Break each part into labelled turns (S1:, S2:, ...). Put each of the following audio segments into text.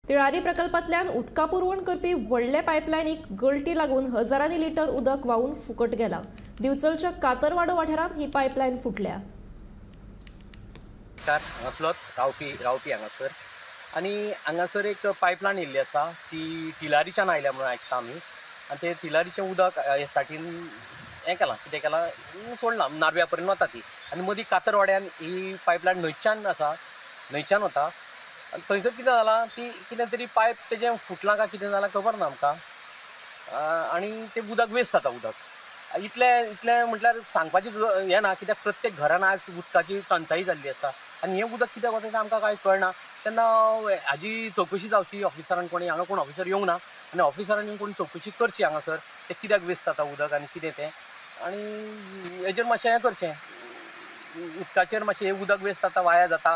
S1: तिळारी प्रकल्पांतल्यान उदका पुरवण करपी व्हडले पायपलायनीक गळती लागून हजारांनी लिटर उदक व्हांवून फुकट गेला। दिवचलच्या कातरवाडो वाठारांत ही पायपलायन फुटल्या।
S2: हांगासलोच रावपी हांगासर आनी हांगासर एक पायपलायन येयल्ली आसा ती तिलारीच्यान आयल्या म्हणून आयकता आमी। आनी ते तिलारीचें उदक हे सायटीन हें केलां कितें केलां सोडलां नार्व्या पर्यंत वता ती आनी मदीं कातरवाड्यान ही पायपलायन न्हंयच्यान आसा न्हंयच्यान वता आनी थंयसर कितें जालां ती कितें तरी पायप तेजें फुटलां काय कितें जालां खबर ना आमकां आनी तें उदक वेस्ट जाता उदक इतलें म्हटल्यार सांगपाचें हें ना कित्याक प्रत्येक घरान आज उदकाची टंचाई जाल्ली आसा आनी हें उदक कित्याक वता तें आमकां कांय कळना। तेन्ना हाजी चवकशी जावची ऑफिसरान कोणी हांगा कोण ऑफिसर येवंक ना आनी ऑफिसरांनी कोण चवकशी करची हांगासर तें कित्याक वेस्ट जाता उदक आनी कितें तें आनी हेजेर मातशें हें करचें उदकाचेर मातशें हें उदक वेस्ट जाता वाया जाता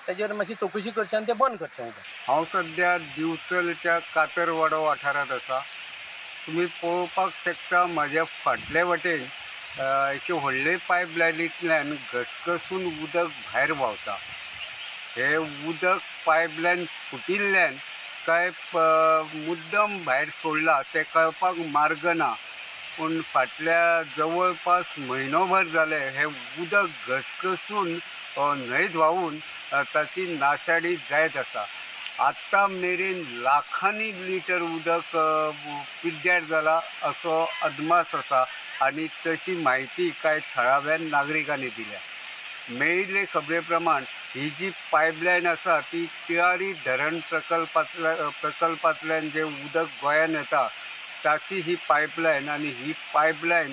S2: तेजेर मातशी चवकशी करची आनी तें बंद करचें उदक।
S3: हांव सद्या दिवचलच्या कातरवाडो वाठारांत आसा। तुमी पळोवपाक शकता म्हाज्या फाटले वटेन एके व्हडले पायपलायनींतल्यान घसघसून उदक भायर व्हांवता। हे उदक पायपलायन फुटिल्ल्यान काय मुद्दम भायर सोडला तें कळपाक मार्ग ना, पूण फाटल्या जवळपास म्हयनोभर जाले हे उदक घसघसून न्हंयत व्हांवून ताची नाशाडी जायत आसा। आत्तां मेरेन लाखांनी लिटर उदक पिड्ड्यार जाला असो अदमास आसा आनी तशी म्हायती कांय थळाव्या नागरिकांनी दिल्या। मेळिल्ले खबरे प्रमाण ही जी पायपलायन आसा ती तिळारी धरण प्रकल्पांतल्यान जे उदक गोंयान येता ताची ही पायपलायन आनी ही पायपलायन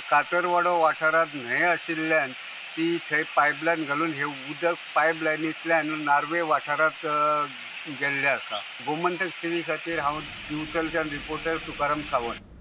S3: कातरवाडो वाठारांत न्हंय आशिल्ल्यान ती थंय पायपलायन घालून हे उदक पायपलायनींतल्यान नार्वे वाठारांत गेल्लें आसा। गोमंतक टीव्ही खातीर हांव दिवचलच्यान रिपोर्टर तुकाराम सावंत।